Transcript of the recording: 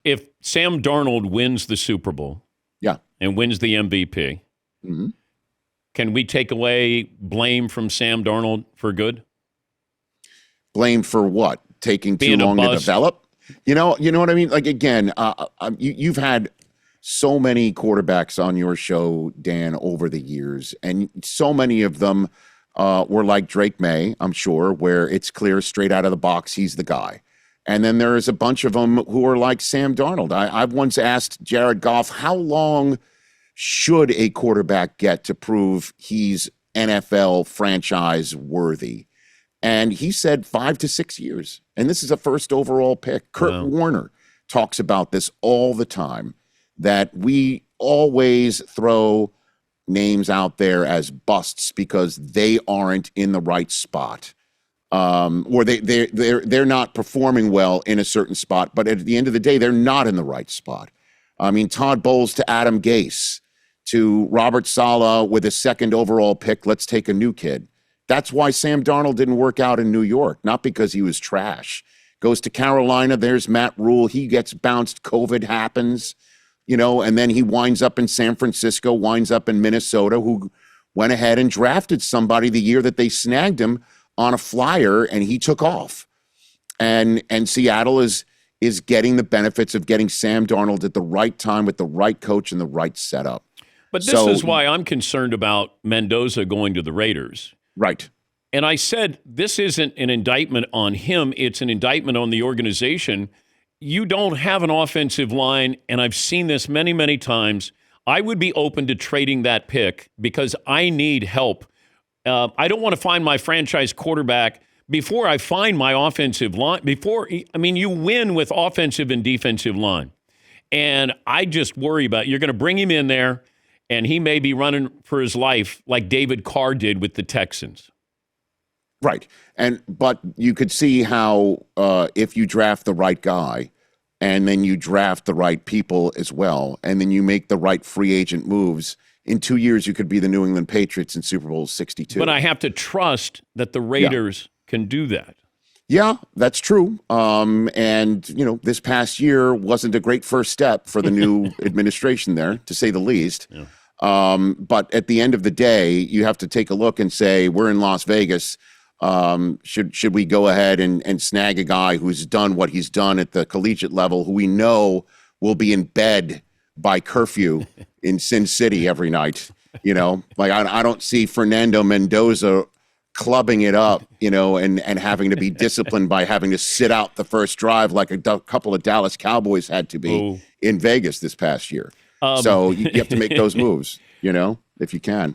If Sam Darnold wins the Super Bowl and wins the MVP, can we take away blame from Sam Darnold for good? Blame for what? Taking too long to develop? You know what I mean? Like, again, you've had so many quarterbacks on your show, Dan, over the years, and so many of them were like Drake May, I'm sure, where it's clear straight out of the box he's the guy. And then there is a bunch of them who are like Sam Darnold. I've once asked Jared Goff, how long should a quarterback get to prove he's NFL franchise worthy? And he said 5 to 6 years. And this is a first overall pick. Kurt Warner talks about this all the time, that we always throw names out there as busts because they aren't in the right spot. Or they're not performing well in a certain spot, but at the end of the day, they're not in the right spot. I mean, Todd Bowles to Adam Gase, to Robert Saleh with a second overall pick, let's take a new kid. That's why Sam Darnold didn't work out in New York, not because he was trash. Goes to Carolina, there's Matt Rule, he gets bounced, COVID happens, and then he winds up in San Francisco, winds up in Minnesota, who went ahead and drafted somebody the year that they snagged him on a flyer, and he took off. And Seattle is getting the benefits of getting Sam Darnold at the right time with the right coach and the right setup. But this is why I'm concerned about Mendoza going to the Raiders. Right. And I said, this isn't an indictment on him. It's an indictment on the organization. You don't have an offensive line, and I've seen this many, many times. I would be open to trading that pick because I need help. I don't want to find my franchise quarterback before I find my offensive line. You win with offensive and defensive line. And I just worry about you're going to bring him in there, and he may be running for his life like David Carr did with the Texans. Right. But you could see how if you draft the right guy and then you draft the right people as well, and then you make the right free agent moves, in 2 years you could be the New England Patriots in Super Bowl 62. But I have to trust that the Raiders can do that. Yeah, that's true. And this past year wasn't a great first step for the new administration there, to say the least. Yeah. But at the end of the day, you have to take a look and say, we're in Las Vegas. Should we go ahead and snag a guy who's done what he's done at the collegiate level, who we know will be in bed by curfew in Sin City every night? I don't see Fernando Mendoza clubbing it up, and having to be disciplined by having to sit out the first drive like a couple of Dallas Cowboys had to be in Vegas this past year. So you have to make those moves, if you can.